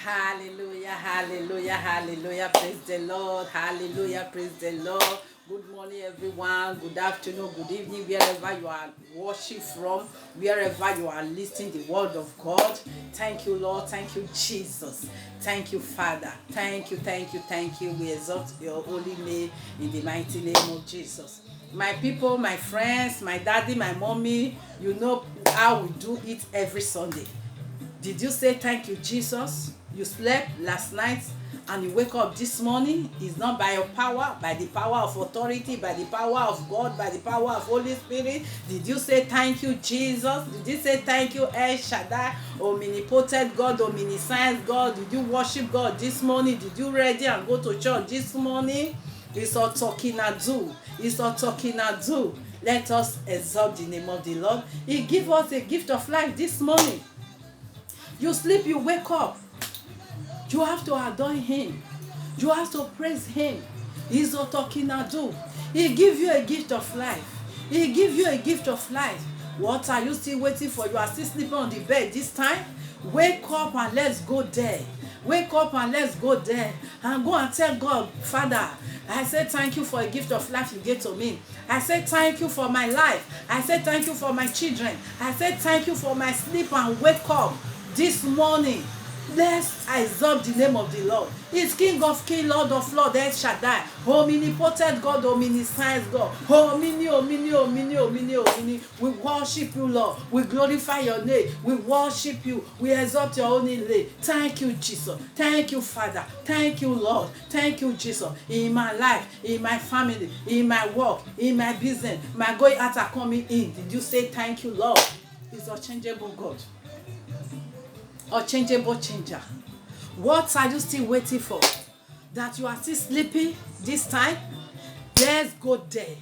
Hallelujah, hallelujah, hallelujah. Praise the Lord. Hallelujah, praise the Lord. Good morning, everyone. Good afternoon, good evening, wherever you are watching from, wherever you are listening the word of God. Thank you, Lord. Thank you, Jesus. Thank you, Father. Thank you, thank you, thank you. We exalt your holy name in the mighty name of Jesus. My people, my friends, my daddy, my mommy, you know how we do it every Sunday. Did you say thank you, Jesus? You slept last night and you wake up this morning. It's not by your power, by the power of authority, by the power of God, by the power of Holy Spirit. Did you say thank you, Jesus? Did you say thank you, El Shaddai, omnipotent God, omniscience God? Did you worship God this morning? Did you ready and go to church this morning? It's all talking ado. It's all talking ado. Let us exalt the name of the Lord. He gave us a gift of life this morning. You sleep, you wake up. You have to adore him. You have to praise him. He's not talking ado. He give you a gift of life. He give you a gift of life. What are you still waiting for? You are still sleeping on the bed this time? Wake up and let's go there. Wake up and let's go there. And go and tell God, Father, I say thank you for a gift of life you gave to me. I say thank you for my life. I say thank you for my children. I say thank you for my sleep and wake up this morning. Let's exalt the name of the Lord. He's King of Kings, Lord of Lords, El Shaddai, omnipotent God, omniscience God, omini. We worship you, Lord. We glorify your name. We worship you. We exalt your only name. Thank you, Jesus. Thank you, Father. Thank you, Lord. Thank you, Jesus. In my life, in my family, in my work, in my business, my going out and coming in. Did you say thank you, Lord? He's a changeable God. Unchangeable changer. What are you still waiting for? That you are still sleeping this time? Let's go there.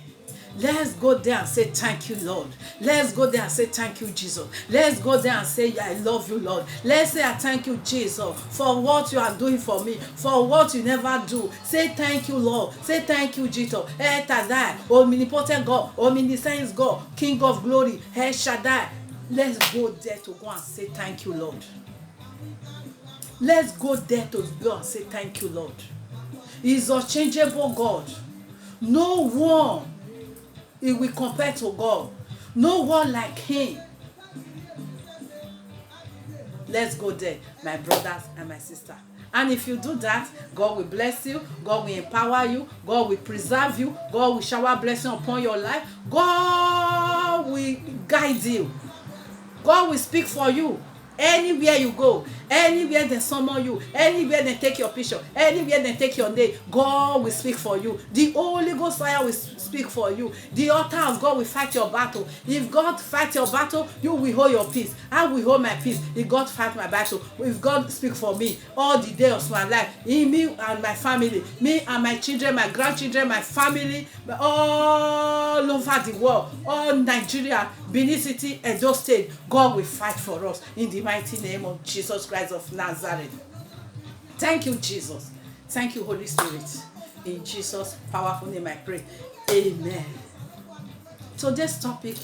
Let's go there and say thank you, Lord. Let's go there and say thank you, Jesus. Let's go there and say I love you, Lord. Let's say I thank you, Jesus, for what you are doing for me, for what you never do. Say thank you, Lord. Say thank you, Jesus. El Shaddai, omnipotent God, omniscience God, King of glory, El Shaddai. Let's go there to go and say thank you, Lord. Let's go there to go and say thank you, Lord. He's a changeable God. No one he will compare to God. No one like him. Let's go there, my brothers and my sister. And if you do that, God will bless you. God will empower you. God will preserve you. God will shower blessing upon your life. God will guide you. God will speak for you. Anywhere you go, anywhere they summon you, anywhere they take your picture, anywhere they take your name, God will speak for you. The Holy Ghost fire will speak for you. The altar of God will fight your battle. If God fight your battle, you will hold your peace. I will hold my peace. If God fight my battle, if God speak for me all the days of my life, in me and my family, me and my children, my grandchildren, my family, all over the world, all Nigeria, Benin City, Edo State, God will fight for us in the mighty name of Jesus Christ of Nazareth. Thank you, Jesus. Thank you, Holy Spirit. In Jesus' powerful name I pray. Amen. Today's topic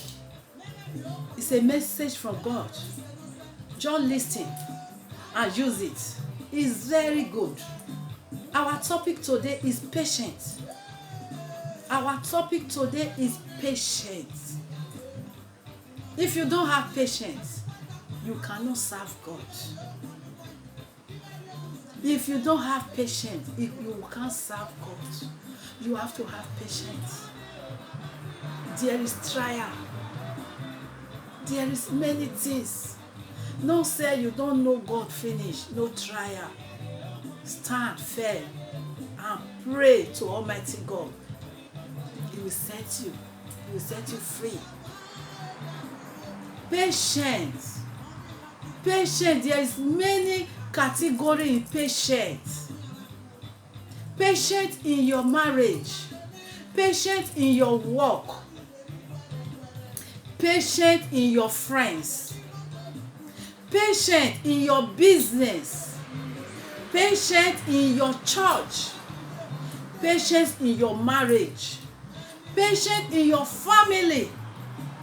is a message from God. Just listen and use it. It's very good. Our topic today is patience. Our topic today is patience. If you don't have patience, you cannot serve God. If you don't have patience, you can't serve God. You have to have patience. There is trial. There is many things. No say you don't know God finish. No trial. Stand firm and pray to Almighty God. He will set you. He will set you free. Patience. Patience. There is many categories in patience. Patience in your marriage. Patience in your work. Patience in your friends. Patience in your business. Patience in your church. Patience in your marriage. Patience in your family.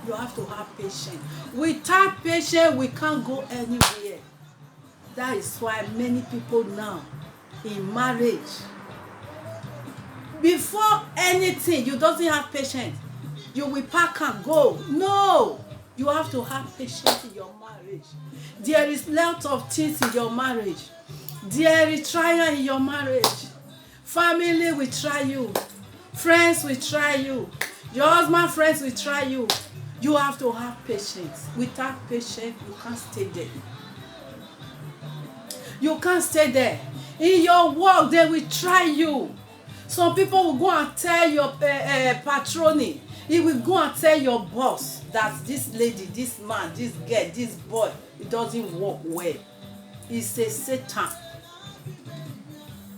You have to have patience. Without patience, we can't go anywhere. That is why many people now in marriage, before anything, you doesn't have patience. You will pack and go. No, you have to have patience in your marriage. There is lot of things in your marriage. There is trial in your marriage. Family will try you. Friends will try you. Your husband friends will try you. You have to have patience. Without patience, you can't stay there. You can't stay there. In your work, they will try you. Some people will go and tell your patroni. He will go and tell your boss that this lady, this man, this girl, this boy, it doesn't work well. It's a Satan.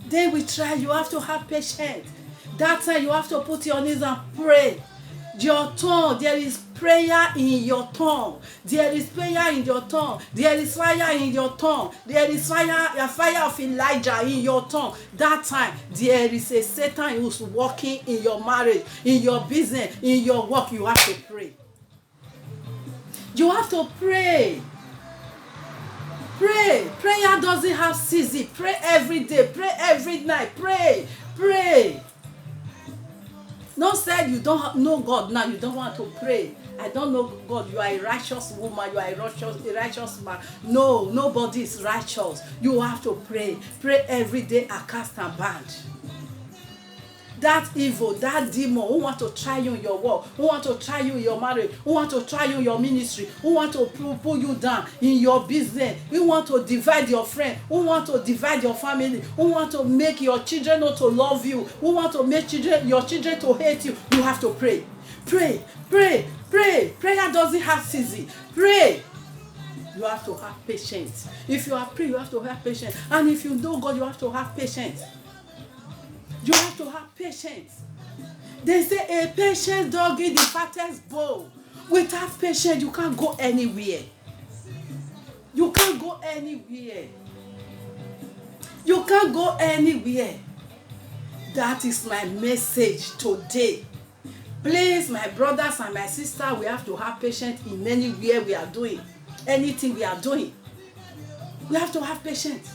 They will try. You have to have patience. That time you have to put your knees and pray. Your tongue, there is prayer in your tongue. There is prayer in your tongue. There is fire in your tongue. There is fire, a fire of Elijah in your tongue. That time there is a Satan who's working in your marriage, in your business, in your work. You have to pray. You have to pray. Pray. Prayer doesn't have season. Pray every day. Pray every night. Pray. Pray. No said you don't know God now, you don't want to pray. I don't know God. You are a righteous woman. You are a righteous man. No, nobody is righteous. You have to pray. Pray every day and cast and bind. That evil, that demon who want to try you in your work, who want to try you in your marriage, who want to try you in your ministry, who want to pull you down in your business, who want to divide your friend, who want to divide your family, who want to make your children not to love you, who want to make your children to hate you. You have to pray. Pray, pray, pray. Prayer doesn't have season. Pray. You have to have patience. If you are praying, you have to have patience. And if you know God, you have to have patience. You have to have patience. They say a patient dog in the fattest bowl. Without patience, you can't go anywhere. You can't go anywhere. You can't go anywhere. That is my message today. Please, my brothers and my sisters, we have to have patience in anywhere we are doing. Anything we are doing. We have to have patience.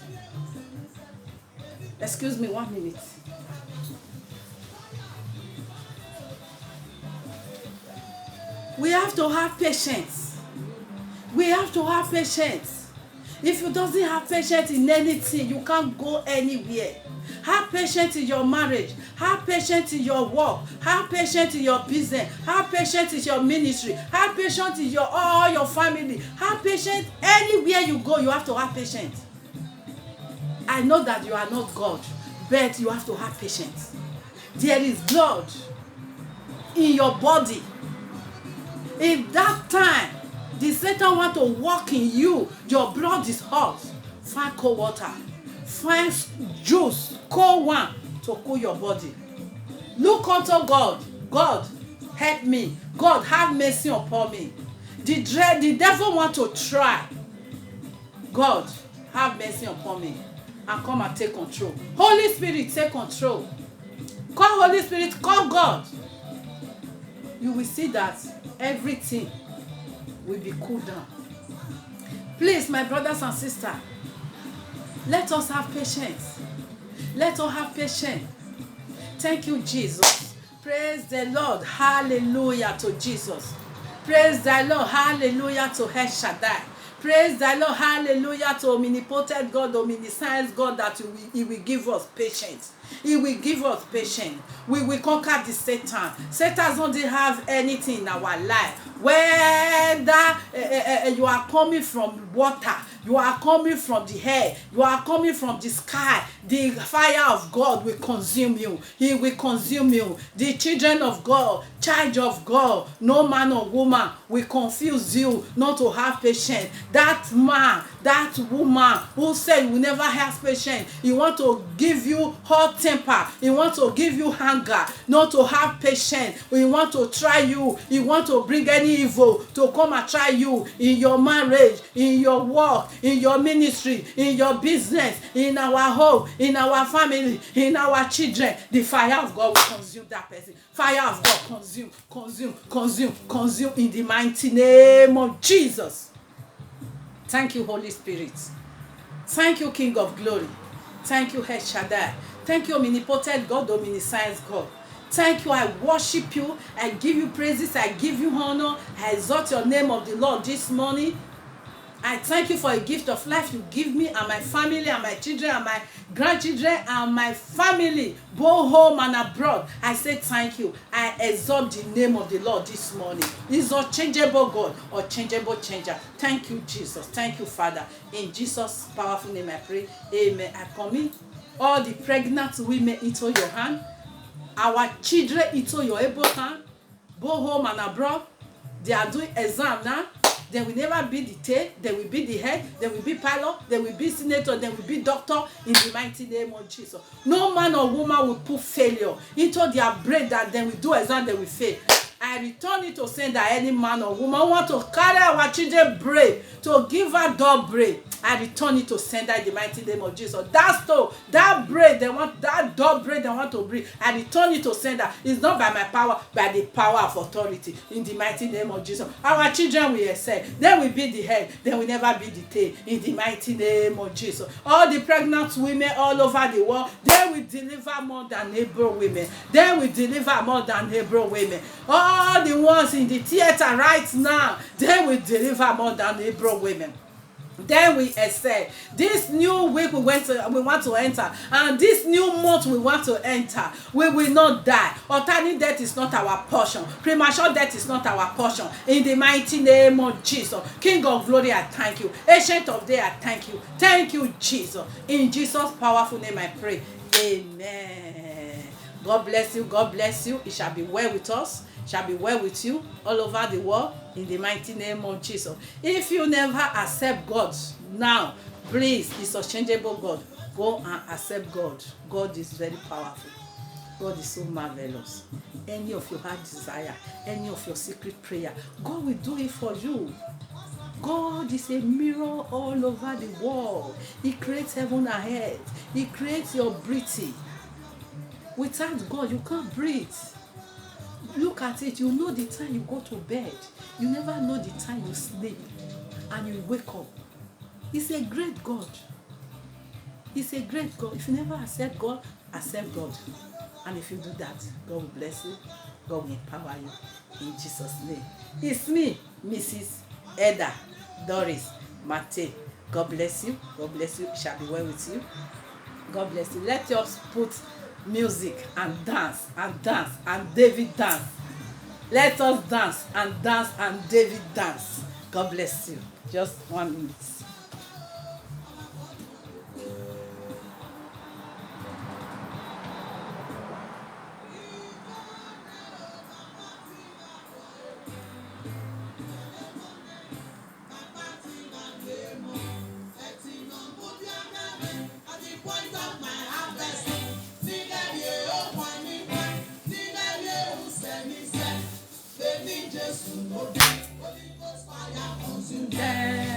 Excuse me 1 minute. We have to have patience. We have to have patience. If you doesn't have patience in anything, you can't go anywhere. Have patience in your marriage. Have patience in your work. Have patience in your business. Have patience in your ministry. Have patience in all your family. Have patience anywhere you go. You have to have patience. I know that you are not God, but you have to have patience. There is blood in your body. If that time the Satan want to walk in you, your blood is hot, find cold water, find juice, cold one to cool your body. Look unto God. God, help me. God, have mercy upon me. The devil want to try. God, have mercy upon me and come and take control. Holy Spirit, take control. Call Holy Spirit, call God. You will see that everything will be cooled down. Please, my brothers and sisters, let us have patience. Let us have patience. Thank you, Jesus. Praise the Lord. Hallelujah to Jesus. Praise the Lord. Hallelujah to El Shaddai. Praise the Lord. Hallelujah to omnipotent God, omniscience God, that He will give us patience. He will give us patience. We will conquer the Satan. Satan doesn't have anything in our life. Whether you are coming from water, you are coming from the air, you are coming from the sky, the fire of God will consume you. He will consume you. The children of God, child of God, no man or woman will confuse you not to have patience. That man, that woman who said you will never have patience, he want to give you hot temper, he want to give you anger, not to have patience. He want to try you, he want to bring any evil to come and try you in your marriage, in your work, in your ministry, in your business, in our home, in our family, in our children. The fire of God will consume that person. Fire of God consume, consume, consume, consume in the mighty name of Jesus. Thank you, Holy Spirit. Thank you, King of Glory. Thank you, El Shaddai. Thank you, omnipotent God, omniscience God. Thank you. I worship you. I give you praises. I give you honor. I exalt your name of the Lord this morning. I thank you for a gift of life you give me and my family and my children and my grandchildren and my family, both home and abroad. I say thank you. I exalt the name of the Lord this morning. He's unchangeable God, unchangeable changer. Thank you, Jesus. Thank you, Father. In Jesus' powerful name I pray. Amen. I commit all the pregnant women into your hand, our children into your able hand, both home and abroad. They are doing exam now. They will never be the tail. They will be the head. They will be pilot. They will be senator. They will be doctor in the mighty name of Jesus. No man or woman will put failure into their brain that they will do exam, they will fail. I return it to saying that any man or woman want to carry our children brain to give her dog brain. I return it to sender in the mighty name of Jesus. That stone, that brain they want, that dog brain they want to bring, I return it to sender. It's not by my power, by the power of authority in the mighty name of Jesus. Our children will excel. They will be the head. They will never be the tail in the mighty name of Jesus. All the pregnant women all over the world, they will deliver more than Hebrew women. They will deliver more than Hebrew women. All the ones in the theater right now, they will deliver more than Hebrew women. Then we excel. This new week we want to enter, and this new month we want to enter. We will not die. Untimely death is not our portion. Premature death is not our portion. In the mighty name of Jesus, King of Glory, I thank you. Ancient of Days, I thank you. Thank you, Jesus. In Jesus' powerful name, I pray. Amen. God bless you. God bless you. It shall be well with us. Shall be well with you all over the world in the mighty name of Jesus. If you never accept God now, please, He's unchangeable God. Go and accept God. God is very powerful. God is so marvelous. Any of your heart desire, any of your secret prayer, God will do it for you. God is a mirror all over the world. He creates heaven and earth. He creates your breathing. Without God, you can't breathe. Look at it. You know the time you go to bed. You never know the time you sleep and you wake up. He's a great God. He's a great God. If you never accept God, accept God. And if you do that, God will bless you. God will empower you. In Jesus' name. It's me, Mrs. Eda Doris Mate. God bless you. God bless you. It shall be well with you. God bless you. Let us put music and dance and David dance. Let us dance and David dance. God bless you. Just 1 minute.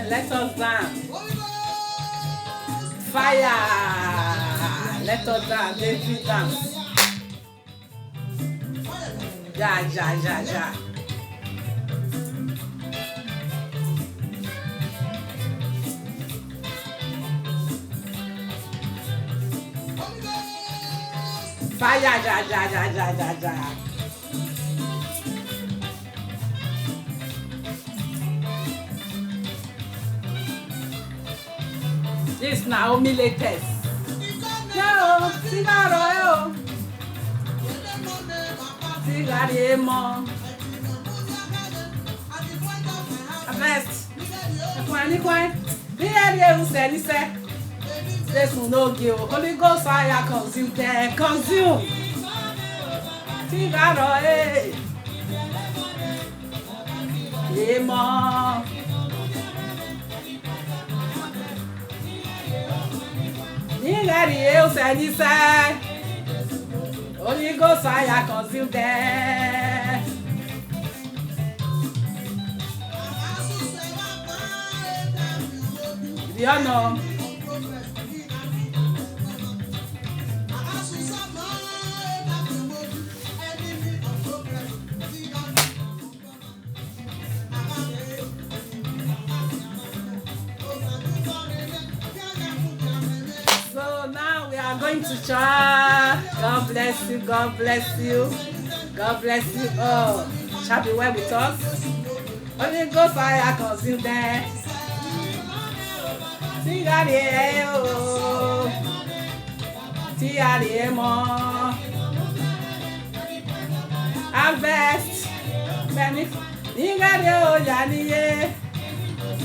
Let us dance. Fire. Let us dance. David dance. Ja. Fire. Ja. This Naomi latest. Yo, cigaro, cigaremo. Best. Kwani. Here you say. This will no give. Holy Ghost fire consume them. Consume. Cigaro, Lemon. Nígbàdí eu sẹ́ Holy Ghost fire consume them. The honor. are going to church. God bless you. God bless you. God bless you. Oh, shall be well with us. Holy Ghost fire consume them. Sing hallelujah, oh. Sing hallelujah. Harvest. Sing hallelujah.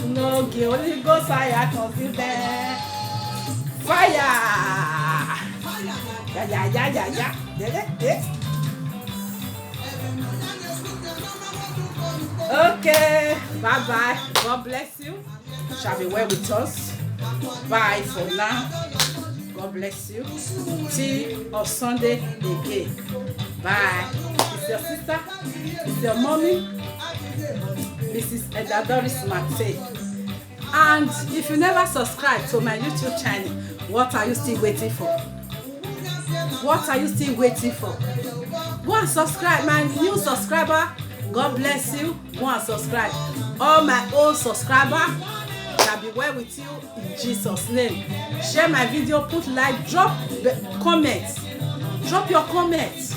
No, Holy Ghost fire consume them. Fire. Yeah. Okay, bye. God bless you. Shall be well with us. Bye for now. God bless you. Till of Sunday again. Bye. It's your sister. It's your mommy. Mrs. Edadoris Mate. And if you never subscribe to my YouTube channel, what are you still waiting for? What are you still waiting for? Go and subscribe, my new subscriber. God bless you. Go and subscribe. All my old subscribers shall be well with you in Jesus' name. Share my video, put like, drop the comments. Drop your comments.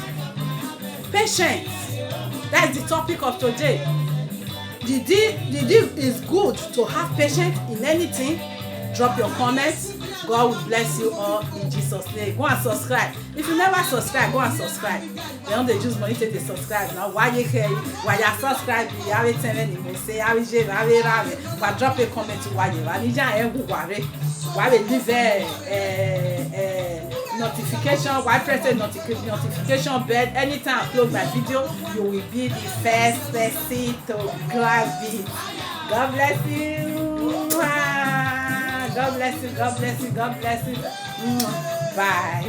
Patience. That's the topic of today. The deal is good to have patience in anything. Drop your comments. God will bless you all in Jesus' name. Go and subscribe. If you never subscribe, go and subscribe. They don't use money to subscribe. Now why you care? Why you subscribe? You have it anymore. Say I will but drop a comment to why you are. Why we leave notification? Why press the notification bell? Anytime I upload my video, you will be the first person to grab it. God bless you. God bless you. God bless you. God bless you. Bye.